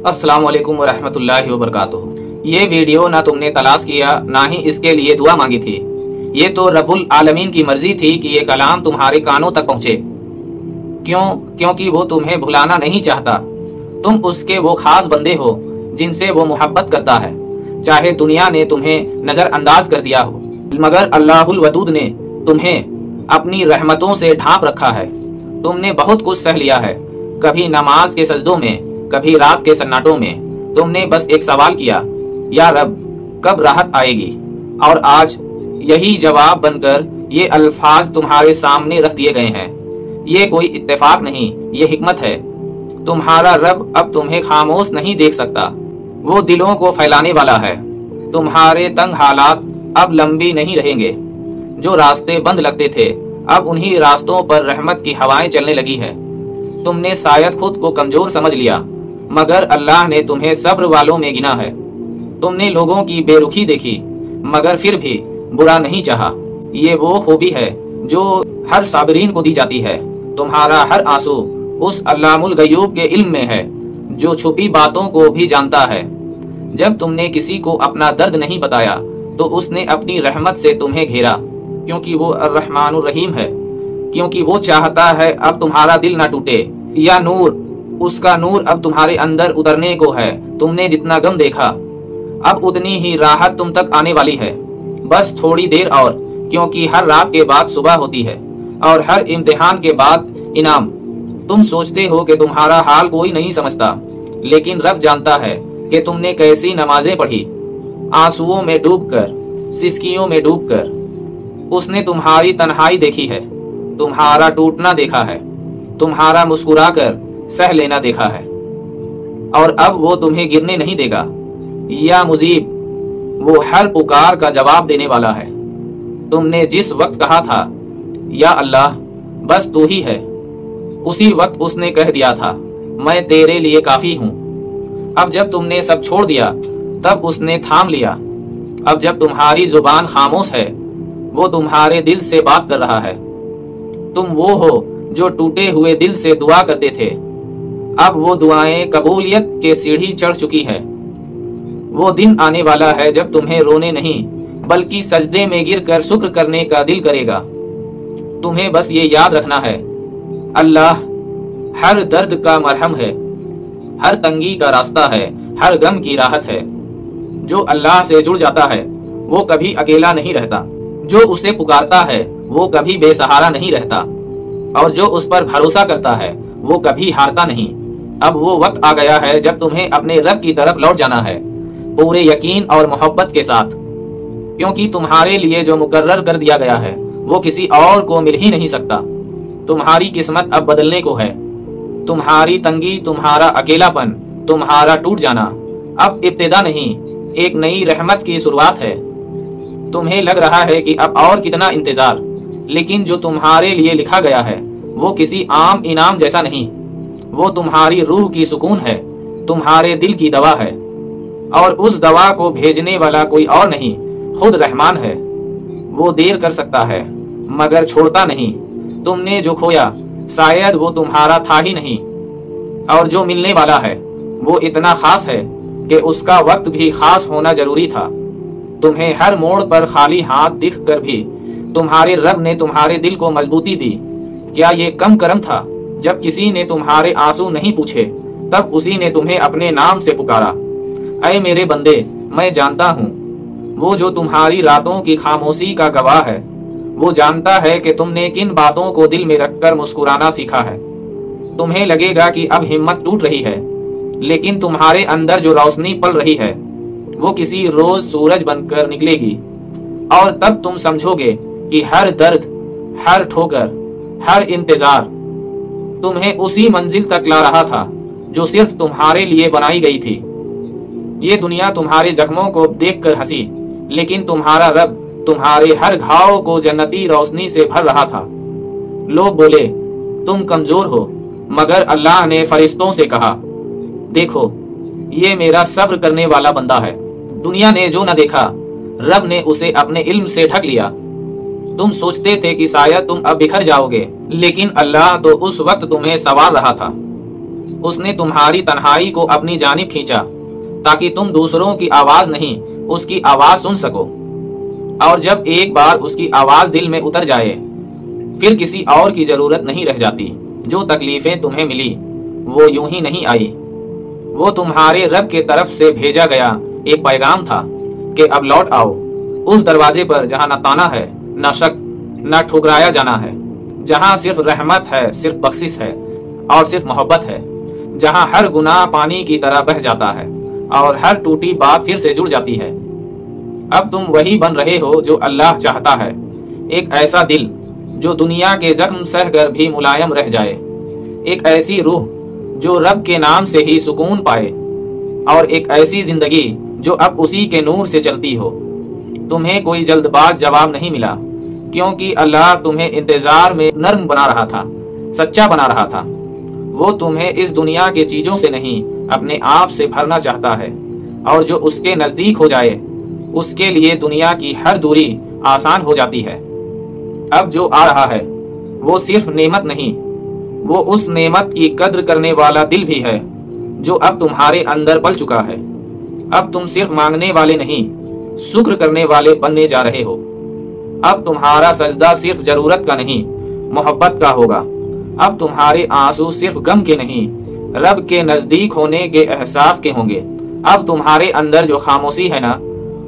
अस्सलाम वालेकुम वरहमतुल्लाहि वबरकातुहू। ये वीडियो ना तुमने तलाश किया ना ही इसके लिए दुआ मांगी थी। ये तो रब्बुल आलमीन की मर्जी थी कि ये कलाम तुम्हारे कानों तक पहुँचे। क्योंकि वो तुम्हें भुलाना नहीं चाहता। तुम उसके वो खास बंदे हो जिनसे वो मोहब्बत करता है, चाहे दुनिया ने तुम्हें नज़रअंदाज कर दिया हो, मगर अल्लाहुल वदूद ने तुम्हें अपनी रहमतों से ढांप रखा है। तुमने बहुत कुछ सह लिया है, कभी नमाज के सजदों में, कभी रात के सन्नाटों में। तुमने बस एक सवाल किया, या रब कब राहत आएगी, और आज यही जवाब बनकर ये अल्फाज तुम्हारे सामने रख दिए गए हैं। ये कोई इत्तेफाक नहीं, ये हिकमत है। तुम्हारा रब अब तुम्हें खामोश नहीं देख सकता, वो दिलों को फैलाने वाला है। तुम्हारे तंग हालात अब लंबी नहीं रहेंगे। जो रास्ते बंद लगते थे, अब उन्हीं रास्तों पर रहमत की हवाएं चलने लगी है। तुमने शायद खुद को कमजोर समझ लिया, मगर अल्लाह ने तुम्हें सब्र वालों में गिना है। तुमने लोगों की बेरुखी देखी, मगर फिर भी बुरा नहीं चाहा। ये वो खूबी है जो हर साबिरीन को दी जाती है। तुम्हारा हर आंसू उस अल्लामुल गयूब के इल्म में है, जो छुपी बातों को भी जानता है। जब तुमने किसी को अपना दर्द नहीं बताया, तो उसने अपनी रहमत से तुम्हें घेरा, क्योंकि वो अर्रहमानुर रहीम है। क्योंकि वो चाहता है अब तुम्हारा दिल ना टूटे। या नूर, उसका नूर अब तुम्हारे अंदर उतरने को है। तुमने जितना गम देखा, अब उतनी ही राहत तुम तक आने वाली है। बस थोड़ी देर और, क्योंकि हर रात के बाद सुबह होती है और हर इम्तिहान के बाद इनाम। तुम सोचते हो कि तुम्हारा हाल कोई नहीं समझता, लेकिन रब जानता है कि तुमने कैसी नमाजें पढ़ी, आंसुओं में डूबकर, सिसकियों में डूबकर। उसने तुम्हारी तन्हाई देखी है, तुम्हारा टूटना देखा है, तुम्हारा मुस्कुराकर सह लेना देखा है, और अब वो तुम्हें गिरने नहीं देगा। या मुजीब, वो हर पुकार का जवाब देने वाला है। तुमने जिस वक्त कहा था, या अल्लाह बस तू ही है, उसी वक्त उसने कह दिया था, मैं तेरे लिए काफी हूँ। अब जब तुमने सब छोड़ दिया, तब उसने थाम लिया। अब जब तुम्हारी जुबान खामोश है, वो तुम्हारे दिल से बात कर रहा है। तुम वो हो जो टूटे हुए दिल से दुआ करते थे, अब वो दुआएं कबूलियत के सीढ़ी चढ़ चुकी है। वो दिन आने वाला है जब तुम्हें रोने नहीं, बल्कि सजदे में गिरकर शुक्र करने का दिल करेगा। तुम्हें बस ये याद रखना है, अल्लाह हर दर्द का मरहम है, हर तंगी का रास्ता है, हर गम की राहत है। जो अल्लाह से जुड़ जाता है, वो कभी अकेला नहीं रहता। जो उसे पुकारता है, वो कभी बेसहारा नहीं रहता, और जो उस पर भरोसा करता है, वो कभी हारता नहीं। अब वो वक्त आ गया है जब तुम्हें अपने रब की तरफ लौट जाना है, पूरे यकीन और मोहब्बत के साथ, क्योंकि तुम्हारे लिए जो मुकर्रर कर दिया गया है, वो किसी और को मिल ही नहीं सकता। तुम्हारी किस्मत अब बदलने को है। तुम्हारी तंगी, तुम्हारा अकेलापन, तुम्हारा टूट जाना अब इब्तिदा नहीं, एक नई रहमत की शुरुआत है। तुम्हें लग रहा है कि अब और कितना इंतजार, लेकिन जो तुम्हारे लिए लिखा गया है, वो किसी आम इनाम जैसा नहीं। वो तुम्हारी रूह की सुकून है, तुम्हारे दिल की दवा है, और उस दवा को भेजने वाला कोई और नहीं, खुद रहमान है। वो देर कर सकता है, मगर छोड़ता नहीं। तुमने जो खोया, शायद वो तुम्हारा था ही नहीं, और जो मिलने वाला है, वो इतना खास है कि उसका वक्त भी खास होना जरूरी था। तुम्हें हर मोड़ पर खाली हाथ दिख कर भी तुम्हारे रब ने तुम्हारे दिल को मजबूती दी। क्या ये कम करम था? जब किसी ने तुम्हारे आंसू नहीं पूछे, तब उसी ने तुम्हें अपने नाम से पुकारा। ऐ मेरे बंदे, मैं जानता हूँ, वो जो तुम्हारी रातों की खामोशी का गवाह है, वो जानता है कि तुमने किन बातों को दिल में रखकर मुस्कुराना सीखा है। तुम्हें लगेगा कि अब हिम्मत टूट रही है, लेकिन तुम्हारे अंदर जो रोशनी पल रही है, वो किसी रोज सूरज बनकर निकलेगी, और तब तुम समझोगे कि हर दर्द, हर ठोकर, हर इंतजार तुम्हें उसी मंजिल तक ला रहा था जो सिर्फ तुम्हारे लिए बनाई गई थी। ये दुनिया तुम्हारे जख्मों को देखकर हंसी, लेकिन तुम्हारा रब तुम्हारे हर घाव को जन्नती रोशनी से भर रहा था। लोग बोले तुम कमजोर हो, मगर अल्लाह ने फरिश्तों से कहा, देखो ये मेरा सब्र करने वाला बंदा है। दुनिया ने जो न देखा, रब ने उसे अपने इल्म से ढक लिया। तुम सोचते थे कि शायद तुम अब बिखर जाओगे, लेकिन अल्लाह तो उस वक्त तुम्हें संवार रहा था। اس نے تمہاری تنہائی کو اپنی جانب کھینچا تاکہ تم دوسروں کی آواز نہیں اس کی آواز سن سکو، اور جب ایک بار اس کی آواز دل میں اتر جائے پھر کسی اور کی ضرورت نہیں رہ جاتی۔ جو تکلیفیں تمہیں ملی وہ یوں ہی نہیں آئی، وہ تمہارے رب کے طرف سے بھیجا گیا ایک پیغام تھا کہ اب لوٹ آؤ اس دروازے پر جہاں نہ تانا ہے، نہ شک، نہ ٹھکرایا جانا ہے، جہاں صرف رحمت ہے، صرف بخشش ہے اور صرف محبت ہے، جہاں ہر گناہ پانی کی طرح بہہ جاتا ہے اور ہر ٹوٹی بات پھر سے جڑ جاتی ہے۔ اب تم وہی بن رہے ہو جو اللہ چاہتا ہے، ایک ایسا دل جو دنیا کے زخم سہ کر بھی ملائم رہ جائے، ایک ایسی روح جو رب کے نام سے ہی سکون پائے، اور ایک ایسی زندگی جو اب اسی کے نور سے چلتی ہو۔ تمہیں کوئی جلد باز جواب نہیں ملا، کیونکہ اللہ تمہیں انتظار میں نرم بنا رہا تھا، سچا بنا رہا تھا۔ وہ تمہیں اس دنیا کے چیزوں سے نہیں اپنے آپ سے بھرنا چاہتا ہے، اور جو اس کے نزدیک ہو جائے اس کے لیے دنیا کی ہر دوری آسان ہو جاتی ہے۔ اب جو آ رہا ہے وہ صرف نعمت نہیں، وہ اس نعمت کی قدر کرنے والا دل بھی ہے جو اب تمہارے اندر پل چکا ہے۔ اب تم صرف مانگنے والے نہیں، شکر کرنے والے بننے جا رہے ہو۔ اب تمہارا سجدہ صرف ضرورت کا نہیں، محبت کا ہوگا۔ اب تمہارے آنسو صرف غم کے نہیں، رب کے نزدیک ہونے کے احساس کے ہوں گے۔ اب تمہارے اندر جو خاموشی ہے نا،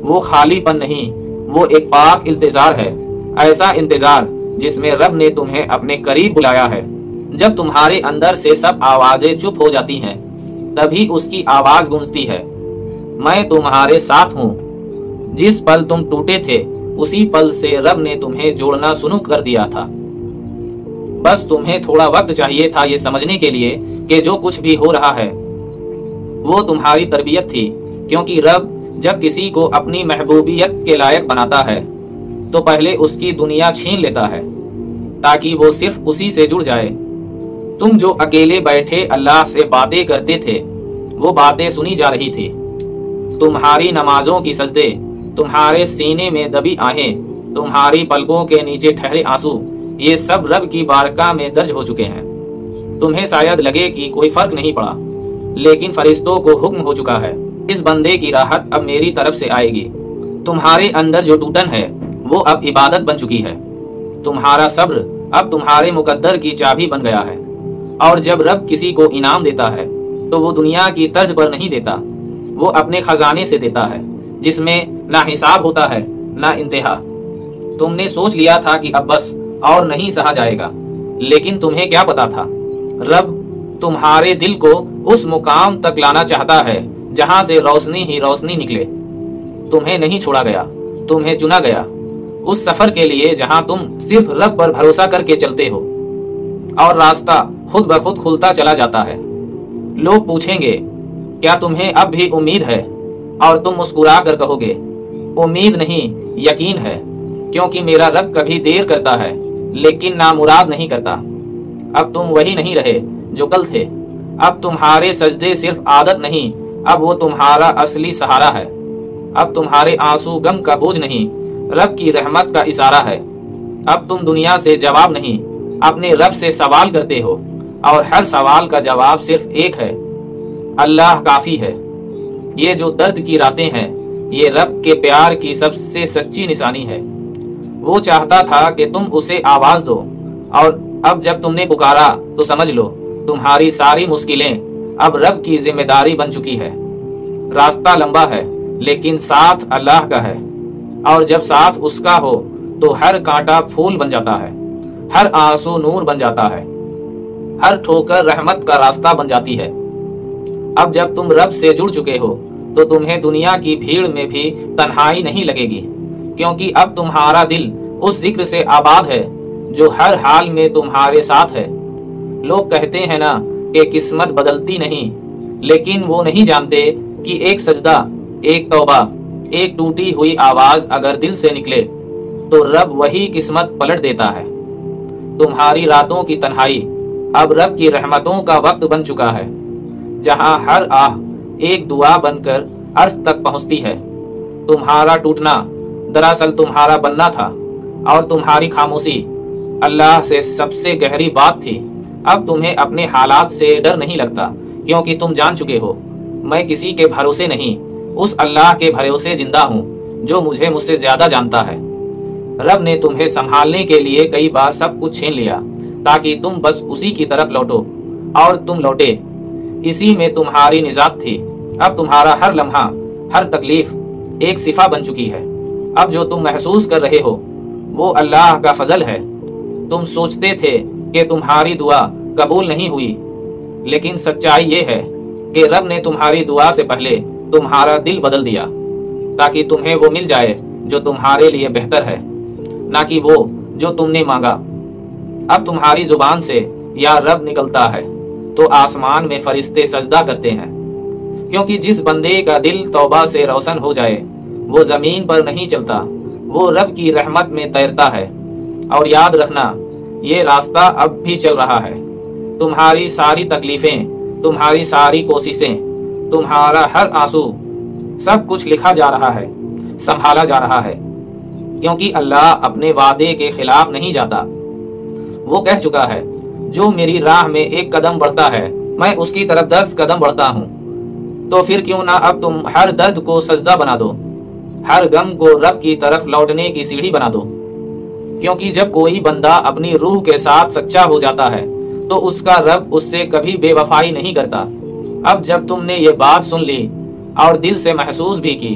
وہ خالی پن نہیں، وہ ایک پاک انتظار ہے، ایسا انتظار جس میں رب نے تمہیں اپنے قریب بلایا ہے۔ جب تمہارے اندر سے سب آوازیں چپ ہو جاتی ہیں تبھی اس کی آواز گونجتی ہے، میں تمہارے ساتھ ہوں۔ جس پل تم ٹوٹے تھے اسی پل سے رب نے تمہیں جوڑنا شروع کر دیا تھا۔ بس تمہیں تھوڑا وقت چاہیے تھا یہ سمجھنے کے لیے کہ جو کچھ بھی ہو رہا ہے وہ تمہاری تربیت تھی، کیونکہ رب جب کسی کو اپنی محبوبیت کے لائق بناتا ہے تو پہلے اس کی دنیا چھین لیتا ہے تاکہ وہ صرف اسی سے جڑ جائے۔ تم جو اکیلے بیٹھے اللہ سے باتیں کرتے تھے وہ باتیں سنی جا رہی تھی، تمہاری نمازوں کی سجدے، تمہارے سینے میں دبی آہیں، تمہاری پلکوں کے نیچے ٹھہرے آنسو، یہ سب رب کی بارگاہ میں درج ہو چکے ہیں۔ تمہیں شاید لگے کہ کوئی فرق نہیں پڑا، لیکن فرشتوں کو حکم ہو چکا ہے، اس بندے کی راحت اب میری طرف سے آئے گی۔ تمہارے اندر جو ٹوٹن ہے وہ اب عبادت بن چکی ہے، تمہارا صبر اب تمہارے مقدر کی چابی بن گیا ہے۔ اور جب رب کسی کو انعام دیتا ہے تو وہ دنیا کی طرز پر نہیں دیتا، وہ اپنے خزانے سے دیتا ہے جس میں نہ حساب ہوتا ہے نہ انتہا۔ تم نے سوچ لیا تھا کہ اب بس اور نہیں سہا جائے گا، لیکن تمہیں کیا پتا تھا رب تمہارے دل کو اس مقام تک لانا چاہتا ہے جہاں سے روشنی ہی روشنی نکلے۔ تمہیں نہیں چھوڑا گیا، تمہیں چنا گیا اس سفر کے لیے جہاں تم صرف رب پر بھروسہ کر کے چلتے ہو، اور راستہ خود بخود کھلتا چلا جاتا ہے۔ لوگ پوچھیں گے کیا تمہیں اب بھی امید ہے، اور تم مسکرا کر کہو گے امید نہیں، یقین ہے، کیونکہ میرا رب کبھی دیر کرتا ہے لیکن نامراد نہیں کرتا۔ اب تم وہی نہیں رہے جو کل تھے، اب تمہارے سجدے صرف عادت نہیں، اب وہ تمہارا اصلی سہارا ہے۔ اب تمہارے آنسو غم کا بوجھ نہیں، رب کی رحمت کا اشارہ ہے۔ اب تم دنیا سے جواب نہیں، اپنے رب سے سوال کرتے ہو، اور ہر سوال کا جواب صرف ایک ہے، اللہ کافی ہے۔ یہ جو درد کی راتیں ہیں یہ رب کے پیار کی سب سے سچی نشانی ہے۔ وہ چاہتا تھا کہ تم اسے آواز دو، اور اب جب تم نے پکارا تو سمجھ لو تمہاری ساری مشکلیں اب رب کی ذمہ داری بن چکی ہے۔ راستہ لمبا ہے لیکن ساتھ اللہ کا ہے، اور جب ساتھ اس کا ہو تو ہر کانٹا پھول بن جاتا ہے، ہر آنسو نور بن جاتا ہے، ہر ٹھوکر رحمت کا راستہ بن جاتی ہے۔ اب جب تم رب سے جڑ چکے ہو تو تمہیں دنیا کی بھیڑ میں بھی تنہائی نہیں لگے گی، کیونکہ اب تمہارا دل اس ذکر سے آباد ہے جو ہر حال میں تمہارے ساتھ ہے۔ لوگ کہتے ہیں نا کہ قسمت بدلتی نہیں، لیکن وہ نہیں جانتے کہ ایک سجدہ، ایک توبہ، ایک ٹوٹی ہوئی آواز اگر دل سے نکلے تو رب وہی قسمت پلٹ دیتا ہے۔ تمہاری راتوں کی تنہائی اب رب کی رحمتوں کا وقت بن چکا ہے، جہاں ہر آہ ایک دعا بن کر عرش تک پہنچتی ہے۔ تمہارا ٹوٹنا دراصل تمہارا بننا تھا، اور تمہاری خاموشی اللہ سے سب سے گہری بات تھی۔ اب تمہیں اپنے حالات سے ڈر نہیں لگتا، क्योंकि तुम जान चुके हो मैं किसी के भरोसे नहीं, उस अल्लाह के भरोसे जिंदा हूँ जो मुझसे ज्यादा जानता है। रब ने तुम्हें संभालने के लिए कई बार सब कुछ छीन लिया ताकि तुम बस उसी की तरफ लौटो, और तुम लौटे। इसी में तुम्हारी निजात थी। अब तुम्हारा हर लम्हा, हर तकलीफ एक सिफा बन चुकी है। अब जो तुम महसूस कर रहे हो वो अल्लाह का फजल है। तुम सोचते थे कि तुम्हारी दुआ कबूल नहीं हुई, लेकिन सच्चाई ये है कि रब ने तुम्हारी दुआ से पहले तुम्हारा दिल बदल दिया ताकि तुम्हें वो मिल जाए जो तुम्हारे लिए बेहतर है, ना कि वो जो तुमने मांगा। अब तुम्हारी जुबान से या रब निकलता है तो आसमान में फरिश्ते सजदा करते हैं, क्योंकि जिस बंदे का दिल तौबा से रोशन हो जाए वो जमीन पर नहीं चलता, वो रब की रहमत में तैरता है। और याद रखना ये रास्ता अब भी चल रहा है। तुम्हारी सारी तकलीफें, तुम्हारी सारी कोशिशें, तुम्हारा हर आंसू, सब कुछ लिखा जा रहा है, संभाला जा रहा है, क्योंकि अल्लाह अपने वादे के खिलाफ नहीं जाता। वो कह चुका है जो मेरी राह में एक कदम बढ़ता है मैं उसकी तरफ 10 कदम बढ़ता हूँ। तो फिर क्यों ना अब तुम हर दर्द को सजदा बना दो, हर गम को रब की तरफ लौटने की सीढ़ी बना दो, क्योंकि जब कोई बंदा अपनी रूह के साथ सच्चा हो जाता है तो उसका रब उससे कभी बेवफाई नहीं करता। अब जब तुमने ये बात सुन ली और दिल से महसूस भी की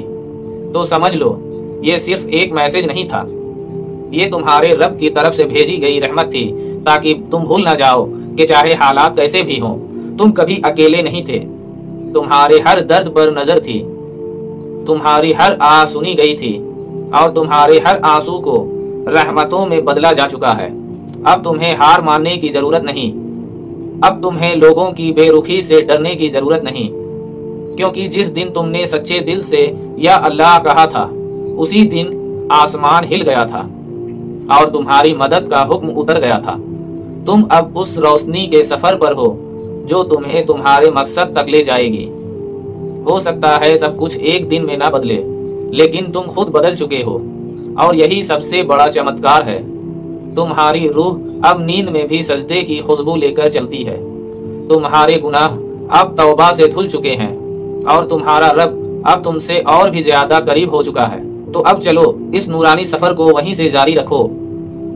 तो समझ लो ये सिर्फ एक मैसेज नहीं था, ये तुम्हारे रब की तरफ से भेजी गई रहमत थी ताकि तुम भूल ना जाओ कि चाहे हालात कैसे भी हों तुम कभी अकेले नहीं थे। तुम्हारे हर दर्द पर नजर थी, तुम्हारी हर आह सुनी गई थी और तुम्हारे हर आंसू को रहमतों में बदला जा चुका है। अब तुम्हें हार मानने की जरूरत नहीं, अब तुम्हें लोगों की बेरुखी से डरने की जरूरत नहीं, क्योंकि जिस दिन तुमने सच्चे दिल से या अल्लाह कहा था उसी दिन आसमान हिल गया था और तुम्हारी मदद का हुक्म उतर गया था। तुम अब उस रोशनी के सफर पर हो जो तुम्हें तुम्हारे मकसद तक ले जाएगी। हो सकता है सब कुछ एक दिन में ना बदले, लेकिन तुम खुद बदल चुके हो और यही सबसे बड़ा चमत्कार है। तुम्हारी रूह अब नींद में भी सजदे की खुशबू लेकर चलती है। तुम्हारे गुनाह अब तौबा से धुल चुके हैं और तुम्हारा रब अब तुमसे और भी ज्यादा करीब हो चुका है। तो अब चलो इस नूरानी सफर को वहीं से जारी रखो।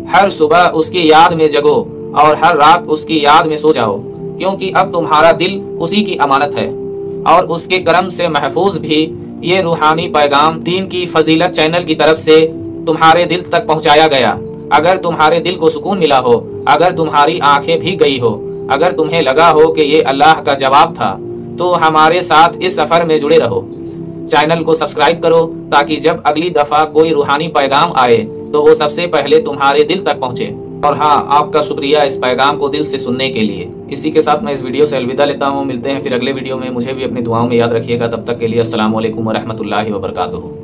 हर सुबह उसकी याद में जगो और हर रात उसकी याद में सो जाओ, क्योंकि अब तुम्हारा दिल उसी की अमानत है और उसके करम से महफूज भी ये रूहानी पैगाम दीन की फजीलत चैनल की तरफ से तुम्हारे दिल तक पहुंचाया गया। अगर तुम्हारे दिल को सुकून मिला हो, अगर तुम्हारी आंखें भीग गई हो, अगर तुम्हें लगा हो कि ये अल्लाह का जवाब था, तो हमारे साथ इस सफर में जुड़े रहो। चैनल को सब्सक्राइब करो ताकि जब अगली दफा कोई रूहानी पैगाम आए तो वो सबसे पहले तुम्हारे दिल तक पहुंचे। और हाँ, आपका शुक्रिया इस पैगाम को दिल से सुनने के लिए। इसी के साथ मैं इस वीडियो से अलविदा लेता हूँ। मिलते हैं फिर अगले वीडियो में। मुझे भी अपनी दुआओं में याद रखिएगा। तब तक के लिए अस्सलाम वालेकुम व रहमतुल्लाहि व बरकातुहू।